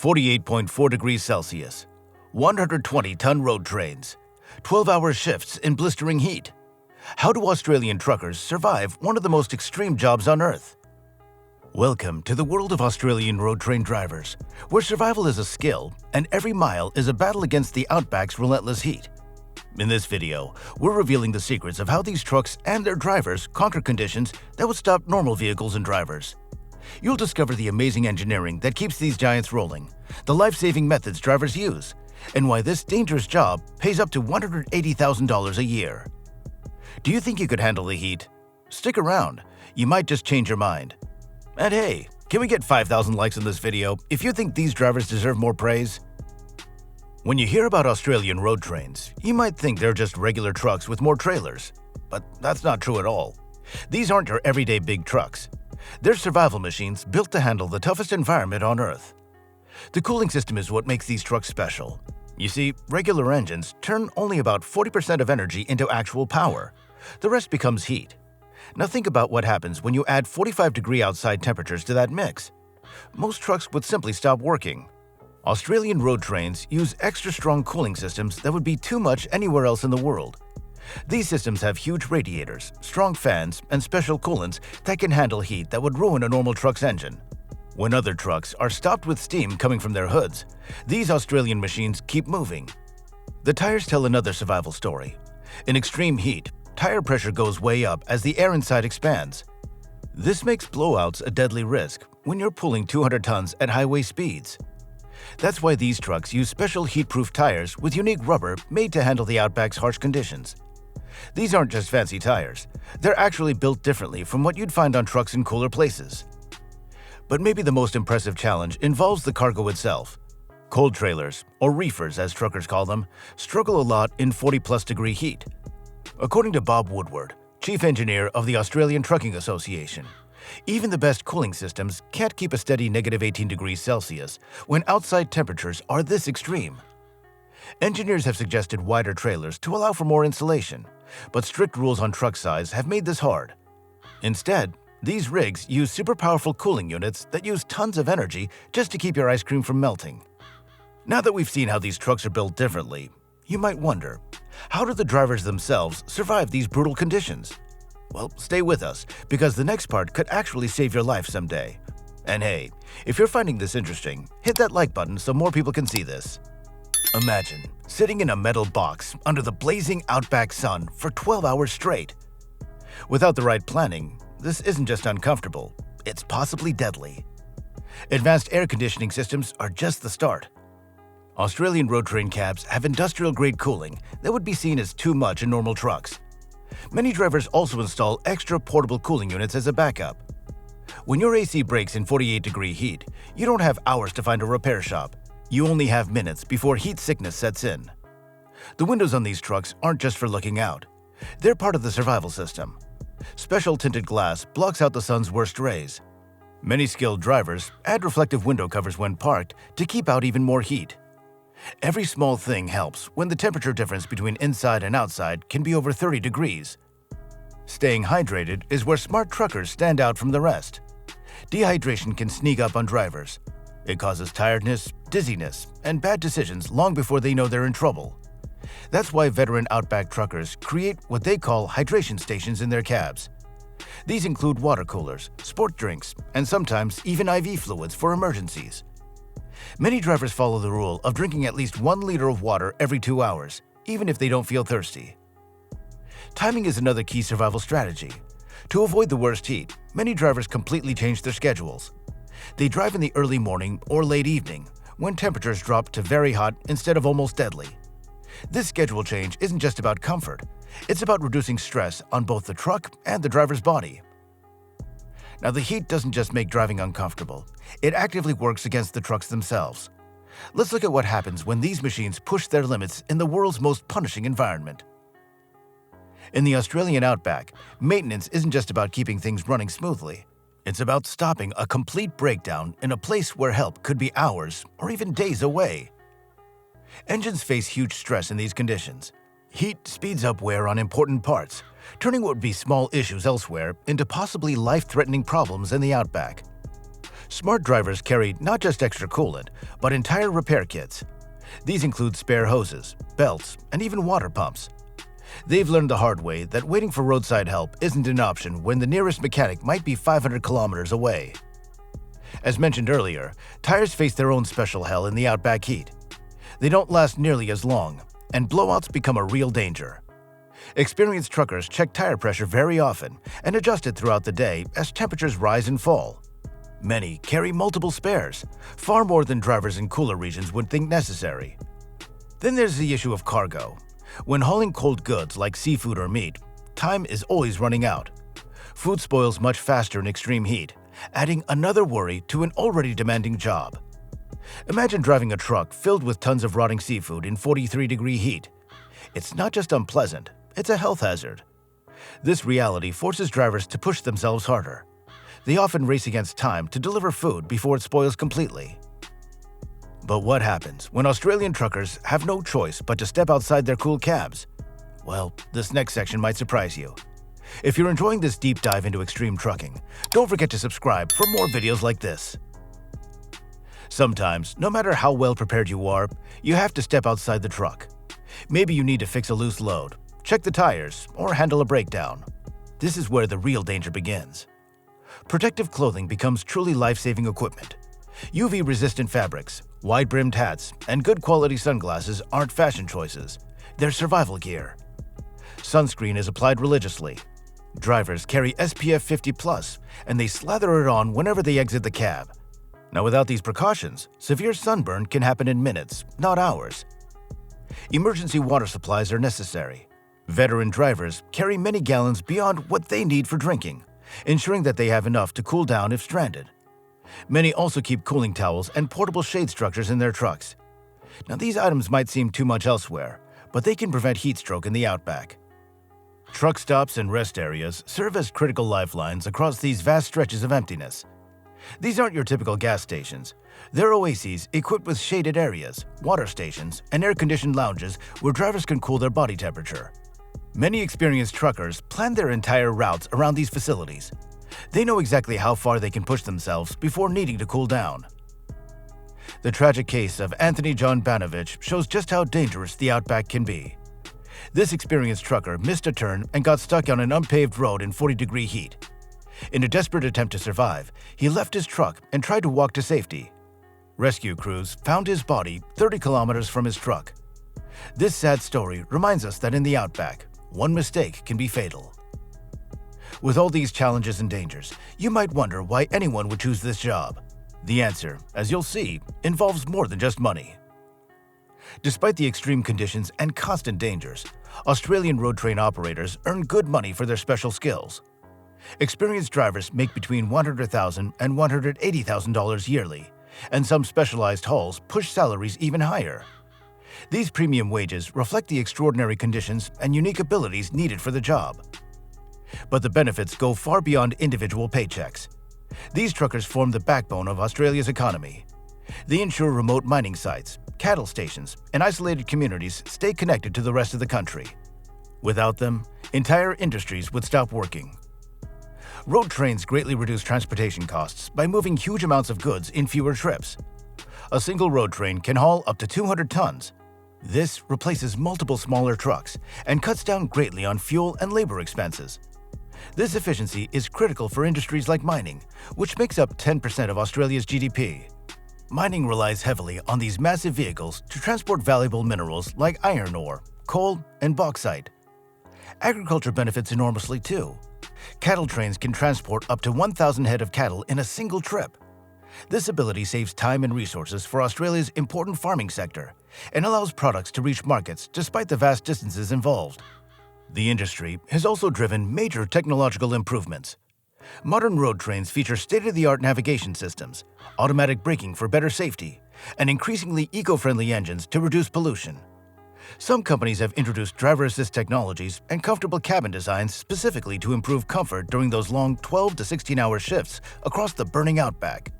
48.4 degrees Celsius, 120-ton road trains, 12-hour shifts in blistering heat. How do Australian truckers survive one of the most extreme jobs on Earth? Welcome to the world of Australian road train drivers, where survival is a skill and every mile is a battle against the outback's relentless heat. In this video, we're revealing the secrets of how these trucks and their drivers conquer conditions that would stop normal vehicles and drivers. You'll discover the amazing engineering that keeps these giants rolling, the life-saving methods drivers use, and why this dangerous job pays up to $180,000 a year. Do you think you could handle the heat? Stick around, you might just change your mind. And hey, can we get 5,000 likes on this video if you think these drivers deserve more praise? When you hear about Australian road trains, you might think they're just regular trucks with more trailers. But that's not true at all. These aren't your everyday big trucks. They're survival machines built to handle the toughest environment on Earth. The cooling system is what makes these trucks special. You see, regular engines turn only about 40% of energy into actual power. The rest becomes heat. Now think about what happens when you add 45-degree outside temperatures to that mix. Most trucks would simply stop working. Australian road trains use extra strong cooling systems that would be too much anywhere else in the world. These systems have huge radiators, strong fans, and special coolants that can handle heat that would ruin a normal truck's engine. When other trucks are stopped with steam coming from their hoods, these Australian machines keep moving. The tires tell another survival story. In extreme heat, tire pressure goes way up as the air inside expands. This makes blowouts a deadly risk when you're pulling 200 tons at highway speeds. That's why these trucks use special heat-proof tires with unique rubber made to handle the outback's harsh conditions. These aren't just fancy tires. They're actually built differently from what you'd find on trucks in cooler places. But maybe the most impressive challenge involves the cargo itself. Cold trailers, or reefers as truckers call them, struggle a lot in 40-plus degree heat. According to Bob Woodward, chief engineer of the Australian Trucking Association, even the best cooling systems can't keep a steady negative 18 degrees Celsius when outside temperatures are this extreme. Engineers have suggested wider trailers to allow for more insulation, but strict rules on truck size have made this hard. Instead, these rigs use super powerful cooling units that use tons of energy just to keep your ice cream from melting. Now that we've seen how these trucks are built differently, you might wonder, how do the drivers themselves survive these brutal conditions? Well, stay with us, because the next part could actually save your life someday. And hey, if you're finding this interesting, hit that like button so more people can see this. Imagine sitting in a metal box under the blazing outback sun for 12 hours straight. Without the right planning, this isn't just uncomfortable, it's possibly deadly. Advanced air conditioning systems are just the start. Australian road train cabs have industrial-grade cooling that would be seen as too much in normal trucks. Many drivers also install extra portable cooling units as a backup. When your AC breaks in 48-degree heat, you don't have hours to find a repair shop. You only have minutes before heat sickness sets in. The windows on these trucks aren't just for looking out. They're part of the survival system. Special tinted glass blocks out the sun's worst rays. Many skilled drivers add reflective window covers when parked to keep out even more heat. Every small thing helps when the temperature difference between inside and outside can be over 30 degrees. Staying hydrated is where smart truckers stand out from the rest. Dehydration can sneak up on drivers. It causes tiredness, dizziness, and bad decisions long before they know they're in trouble. That's why veteran outback truckers create what they call hydration stations in their cabs. These include water coolers, sport drinks, and sometimes even IV fluids for emergencies. Many drivers follow the rule of drinking at least 1 liter of water every 2 hours, even if they don't feel thirsty. Timing is another key survival strategy. To avoid the worst heat, many drivers completely change their schedules. They drive in the early morning or late evening, when temperatures drop to very hot instead of almost deadly. This schedule change isn't just about comfort, it's about reducing stress on both the truck and the driver's body. Now, the heat doesn't just make driving uncomfortable, it actively works against the trucks themselves. Let's look at what happens when these machines push their limits in the world's most punishing environment. In the Australian outback, maintenance isn't just about keeping things running smoothly. It's about stopping a complete breakdown in a place where help could be hours or even days away. Engines face huge stress in these conditions. Heat speeds up wear on important parts, turning what would be small issues elsewhere into possibly life-threatening problems in the outback. Smart drivers carry not just extra coolant, but entire repair kits. These include spare hoses, belts, and even water pumps. They've learned the hard way that waiting for roadside help isn't an option when the nearest mechanic might be 500 kilometers away. As mentioned earlier, tires face their own special hell in the outback heat. They don't last nearly as long, and blowouts become a real danger. Experienced truckers check tire pressure very often and adjust it throughout the day as temperatures rise and fall. Many carry multiple spares, far more than drivers in cooler regions would think necessary. Then there's the issue of cargo. When hauling cold goods like seafood or meat, time is always running out. Food spoils much faster in extreme heat, adding another worry to an already demanding job. Imagine driving a truck filled with tons of rotting seafood in 43-degree heat. It's not just unpleasant, it's a health hazard. This reality forces drivers to push themselves harder. They often race against time to deliver food before it spoils completely. But what happens when Australian truckers have no choice but to step outside their cool cabs? Well, this next section might surprise you. If you're enjoying this deep dive into extreme trucking, don't forget to subscribe for more videos like this. Sometimes, no matter how well prepared you are, you have to step outside the truck. Maybe you need to fix a loose load, check the tires, or handle a breakdown. This is where the real danger begins. Protective clothing becomes truly life-saving equipment. UV-resistant fabrics, wide-brimmed hats, and good quality sunglasses aren't fashion choices. They're survival gear. Sunscreen is applied religiously. Drivers carry SPF 50+, and they slather it on whenever they exit the cab. Now, without these precautions, severe sunburn can happen in minutes, not hours. Emergency water supplies are necessary. Veteran drivers carry many gallons beyond what they need for drinking, ensuring that they have enough to cool down if stranded. Many also keep cooling towels and portable shade structures in their trucks. Now, these items might seem too much elsewhere, but they can prevent heat stroke in the outback. Truck stops and rest areas serve as critical lifelines across these vast stretches of emptiness. These aren't your typical gas stations. They're oases equipped with shaded areas, water stations, and air-conditioned lounges where drivers can cool their body temperature. Many experienced truckers plan their entire routes around these facilities. They know exactly how far they can push themselves before needing to cool down. The tragic case of Anthony John Banovich shows just how dangerous the outback can be. This experienced trucker missed a turn and got stuck on an unpaved road in 40-degree heat. In a desperate attempt to survive, he left his truck and tried to walk to safety. Rescue crews found his body 30 kilometers from his truck. This sad story reminds us that in the outback, one mistake can be fatal. With all these challenges and dangers, you might wonder why anyone would choose this job. The answer, as you'll see, involves more than just money. Despite the extreme conditions and constant dangers, Australian road train operators earn good money for their special skills. Experienced drivers make between $100,000 and $180,000 yearly, and some specialized hauls push salaries even higher. These premium wages reflect the extraordinary conditions and unique abilities needed for the job. But the benefits go far beyond individual paychecks. These truckers form the backbone of Australia's economy. They ensure remote mining sites, cattle stations, and isolated communities stay connected to the rest of the country. Without them, entire industries would stop working. Road trains greatly reduce transportation costs by moving huge amounts of goods in fewer trips. A single road train can haul up to 200 tons. This replaces multiple smaller trucks and cuts down greatly on fuel and labor expenses. This efficiency is critical for industries like mining, which makes up 10% of Australia's GDP. Mining relies heavily on these massive vehicles to transport valuable minerals like iron ore, coal, and bauxite. Agriculture benefits enormously too. Cattle trains can transport up to 1,000 head of cattle in a single trip. This ability saves time and resources for Australia's important farming sector and allows products to reach markets despite the vast distances involved. The industry has also driven major technological improvements. Modern road trains feature state-of-the-art navigation systems, automatic braking for better safety, and increasingly eco-friendly engines to reduce pollution. Some companies have introduced driver-assist technologies and comfortable cabin designs specifically to improve comfort during those long 12 to 16-hour shifts across the burning outback.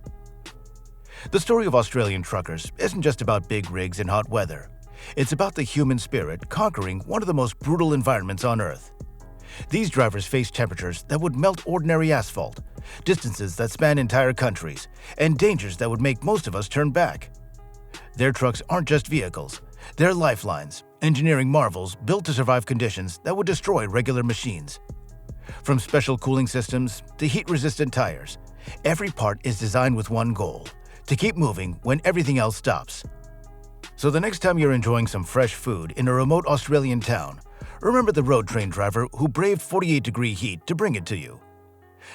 The story of Australian truckers isn't just about big rigs and hot weather. It's about the human spirit conquering one of the most brutal environments on Earth. These drivers face temperatures that would melt ordinary asphalt, distances that span entire countries, and dangers that would make most of us turn back. Their trucks aren't just vehicles, they're lifelines, engineering marvels built to survive conditions that would destroy regular machines. From special cooling systems to heat-resistant tires, every part is designed with one goal: to keep moving when everything else stops. So the next time you're enjoying some fresh food in a remote Australian town, remember the road train driver who braved 48-degree heat to bring it to you.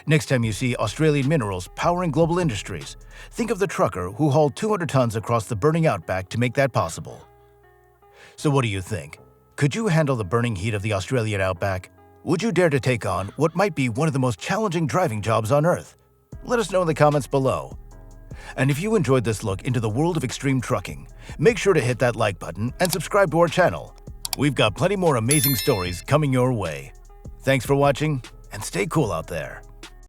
Next time you see Australian minerals powering global industries, think of the trucker who hauled 200 tons across the burning outback to make that possible. So what do you think? Could you handle the burning heat of the Australian outback? Would you dare to take on what might be one of the most challenging driving jobs on Earth? Let us know in the comments below. And if you enjoyed this look into the world of extreme trucking, make sure to hit that like button and subscribe to our channel. We've got plenty more amazing stories coming your way. Thanks for watching, and stay cool out there.